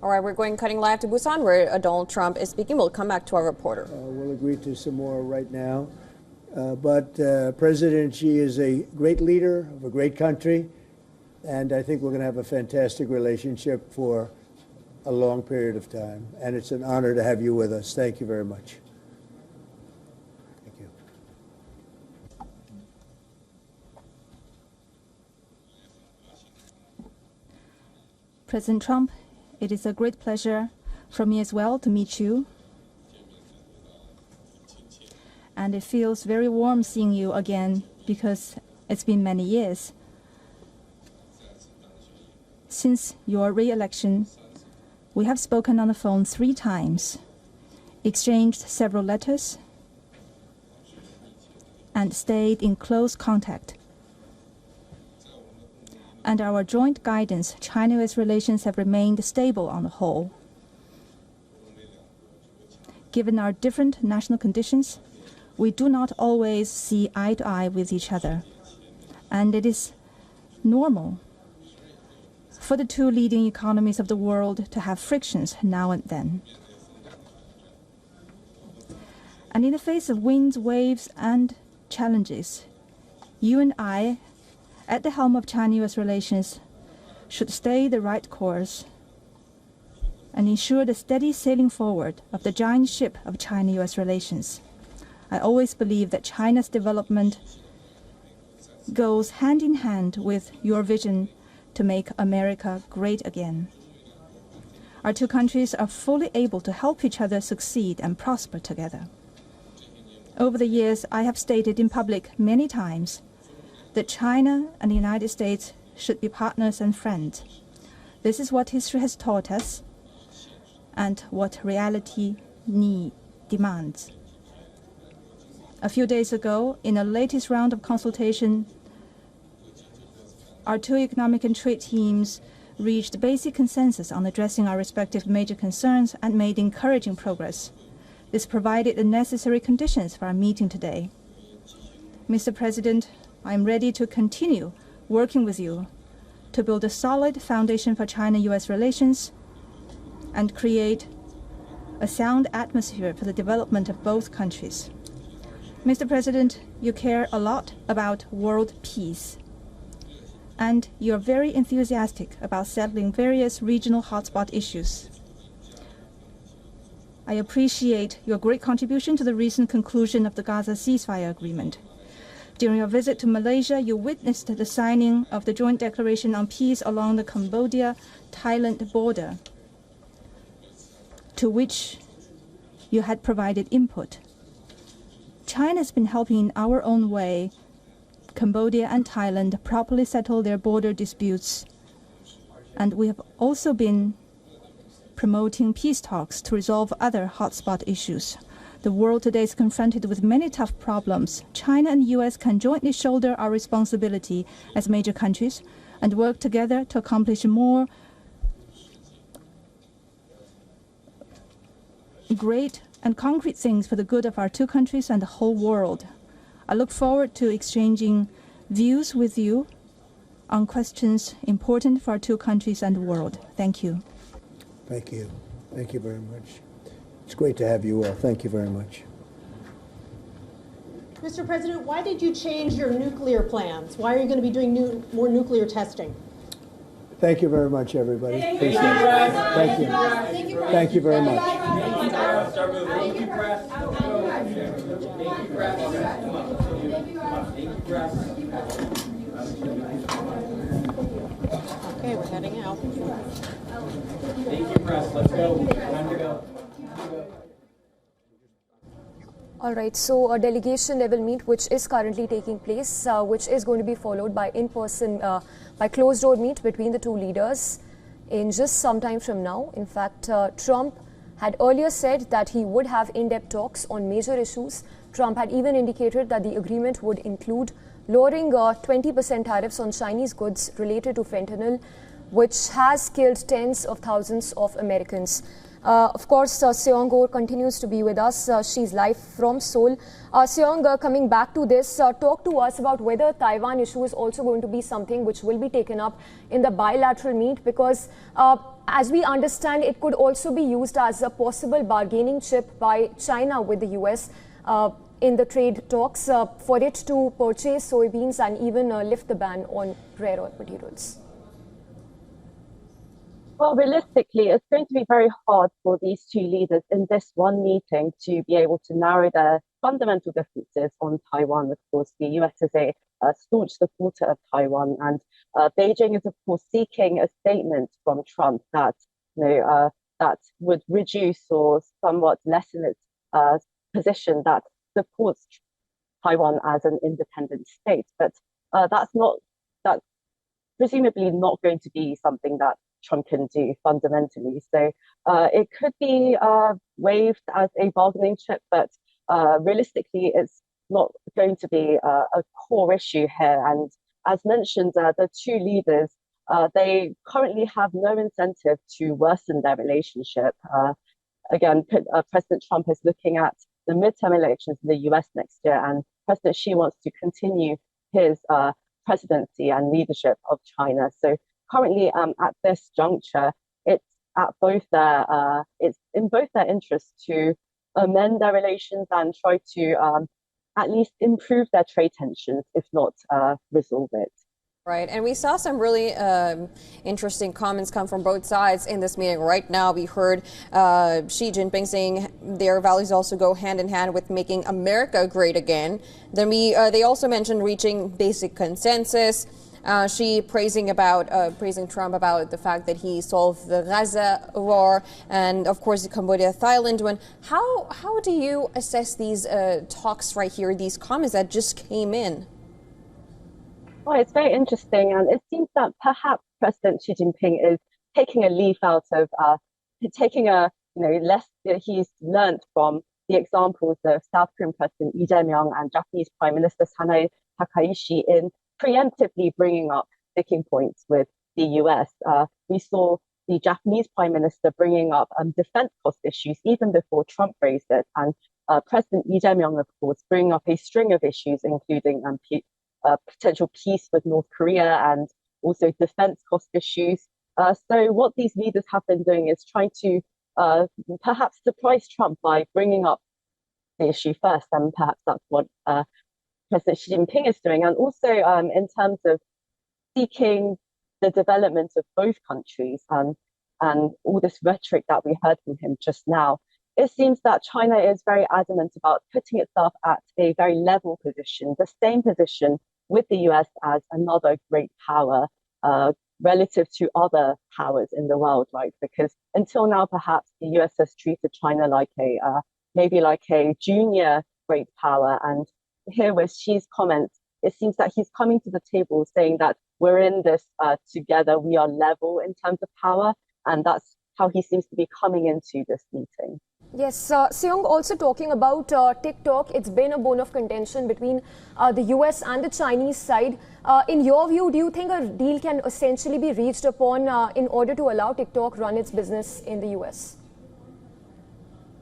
All right, we're going cutting live to Busan, where Donald Trump is speaking. We'll come back to our reporter. We'll agree to some more right now. But President Xi is a great leader of a great country, and I think we're going to have a fantastic relationship for a long period of time. And it's an honor to have you with us. Thank you very much. Thank you. President Trump, it is a great pleasure for me as well to meet you. And it feels very warm seeing you again because it's been many years. Since your re-election, we have spoken on the phone 3 times, exchanged several letters, and stayed in close contact. And our joint guidance, China-US relations have remained stable on the whole. Given our different national conditions, we do not always see eye to eye with each other. And it is normal for the 2 leading economies of the world to have frictions now and then. And in the face of winds, waves, and challenges, you and I, at the helm of China-US relations, should stay the right course and ensure the steady sailing forward of the giant ship of China-US relations. I always believe that China's development goes hand in hand with your vision to make America great again. Our 2 countries are fully able to help each other succeed and prosper together. Over the years, I have stated in public many times that China and the United States should be partners and friends. This is what history has taught us and what reality demands. A few days ago, in the latest round of consultation, our 2 economic and trade teams reached basic consensus on addressing our respective major concerns and made encouraging progress. This provided the necessary conditions for our meeting today. Mr. President, I am ready to continue working with you to build a solid foundation for China-US relations and create a sound atmosphere for the development of both countries. Mr. President, you care a lot about world peace, and you are very enthusiastic about settling various regional hotspot issues. I appreciate your great contribution to the recent conclusion of the Gaza ceasefire agreement. During your visit to Malaysia, you witnessed the signing of the Joint Declaration on Peace along the Cambodia-Thailand border, to which you had provided input. China has been helping in our own way Cambodia and Thailand properly settle their border disputes, and we have also been promoting peace talks to resolve other hotspot issues. The world today is confronted with many tough problems. China and the US can jointly shoulder our responsibility as major countries and work together to accomplish more great and concrete things for the good of our 2 countries and the whole world. I look forward to exchanging views with you on questions important for our 2 countries and the world. Thank you. Thank you. Thank you very much. It's great to have you all. Thank you very much. Mr. President, why did you change your nuclear plans? Why are you going to be doing more nuclear testing? Thank you very much, everybody. Thank you. Thank you. Thank you very much. Okay, we're heading out. Thank you, press. Let's go. Time to go. All right, so a delegation level meet which is currently taking place, which is going to be followed by in-person, by closed-door meet between the 2 leaders in just some time from now. In fact, Trump had earlier said that he would have in-depth talks on major issues. Trump had even indicated that the agreement would include lowering 20% tariffs on Chinese goods related to fentanyl, which has killed tens of thousands of Americans. Of course, Seong Go continues to be with us. She's live from Seoul. Seong, coming back to this, talk to us about whether Taiwan issue is also going to be something which will be taken up in the bilateral meet, because as we understand, it could also be used as a possible bargaining chip by China with the US in the trade talks for it to purchase soybeans and even lift the ban on rare earth materials. Well, realistically, it's going to be very hard for these two leaders in this one meeting to be able to narrow their fundamental differences on Taiwan. Of course, the US is a staunch supporter of Taiwan, and Beijing is, of course, seeking a statement from Trump that that would reduce or somewhat lessen its position that supports Taiwan as an independent state. But that's presumably not going to be something that Trump can do fundamentally. So it could be waived as a bargaining chip, but realistically, it's not going to be a core issue here. And as mentioned, the two leaders, they currently have no incentive to worsen their relationship. Again, President Trump is looking at the midterm elections in the US next year, and President Xi wants to continue his presidency and leadership of China. So currently, at this juncture, it's in both their interests to amend their relations and try to at least improve their trade tensions, if not resolve it. Right, and we saw some really interesting comments come from both sides in this meeting. Right now, we heard Xi Jinping saying their values also go hand in hand with making America great again. Then they also mentioned reaching basic consensus. She praising Trump about the fact that he solved the Gaza war, and of course the Cambodia-Thailand one. How do you assess these talks right here, these comments that just came in? Well, it's very interesting, and it seems that perhaps President Xi Jinping is taking a leaf out of he's learned from the examples of South Korean President Lee Jae-myung and Japanese Prime Minister Sanae Takaishi in preemptively bringing up sticking points with the US. We saw the Japanese Prime Minister bringing up defense cost issues even before Trump raised it, and President Lee Jae-myung, of course, bringing up a string of issues, including potential peace with North Korea and also defense cost issues. So what these leaders have been doing is trying to perhaps surprise Trump by bringing up the issue first, and perhaps that's what President Xi Jinping is doing. And also in terms of seeking the development of both countries and all this rhetoric that we heard from him just now, it seems that China is very adamant about putting itself at a very level position, the same position with the US as another great power relative to other powers in the world, right? Because until now, perhaps the US has treated China like maybe like a junior great power. And here with Xi's comments, it seems that he's coming to the table saying that we're in this together, we are level in terms of power. And that's how he seems to be coming into this meeting. Yes, Seong, also talking about TikTok, it's been a bone of contention between the US and the Chinese side. In your view, do you think a deal can essentially be reached upon in order to allow TikTok run its business in the US?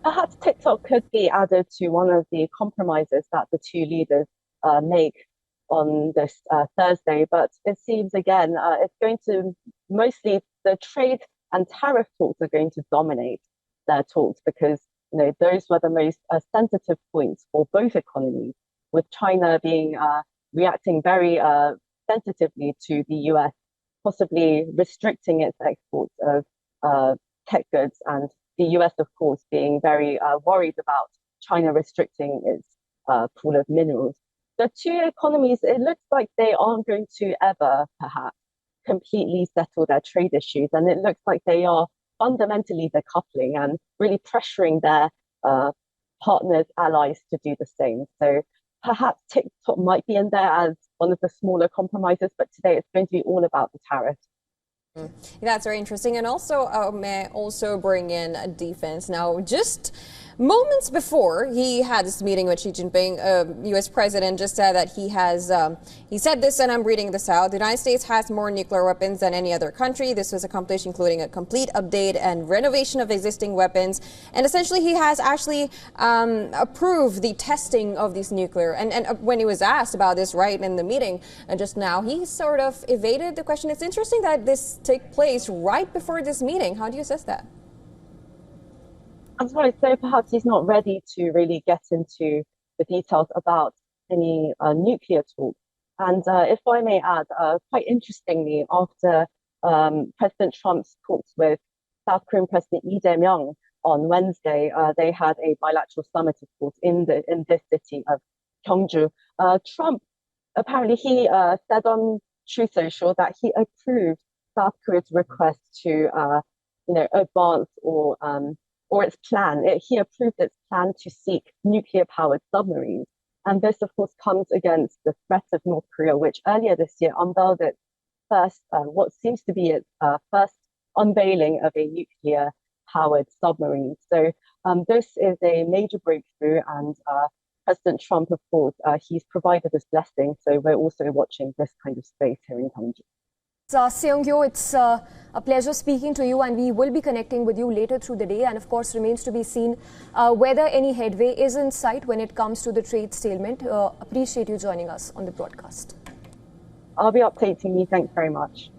Perhaps TikTok could be added to one of the compromises that the two leaders make on this Thursday, but it seems again it's going to mostly the trade and tariff talks are going to dominate their talks, because those were the most sensitive points for both economies, with China being reacting very sensitively to the US, possibly restricting its exports of tech goods, and the US, of course, being very worried about China restricting its pool of minerals. The two economies, it looks like they aren't going to ever, perhaps, completely settle their trade issues, and it looks like they are fundamentally decoupling and really pressuring their partners, allies to do the same. So perhaps TikTok might be in there as one of the smaller compromises, but today it's going to be all about the tariffs. That's very interesting. And also, may I also bring in defense. Now, just moments before he had this meeting with Xi Jinping, U.S. President just said that he said this, and I'm reading this out: the United States has more nuclear weapons than any other country. This was accomplished including a complete update and renovation of existing weapons. And essentially, he has actually approved the testing of these nuclear. And when he was asked about this right in the meeting just now, he sort of evaded the question. It's interesting that this took place right before this meeting. How do you assess that? I'm sorry, so perhaps he's not ready to really get into the details about any nuclear talk. And if I may add, quite interestingly, after President Trump's talks with South Korean President Lee Jae-myung on Wednesday, they had a bilateral summit, of course, in this city of Gyeongju. Trump, apparently, he said on Truth Social that he approved South Korea's request to, advance or its plan. He approved its plan to seek nuclear-powered submarines. And this, of course, comes against the threat of North Korea, which earlier this year unveiled its first, what seems to be its first unveiling of a nuclear-powered submarine. So this is a major breakthrough, and President Trump, of course, he's provided this blessing. So we're also watching this kind of space here in Gyeongju. Seung-Kyo, it's a pleasure speaking to you, and we will be connecting with you later through the day. And of course, remains to be seen whether any headway is in sight when it comes to the trade stalemate. Appreciate you joining us on the broadcast. I'll be updating you. Thanks very much.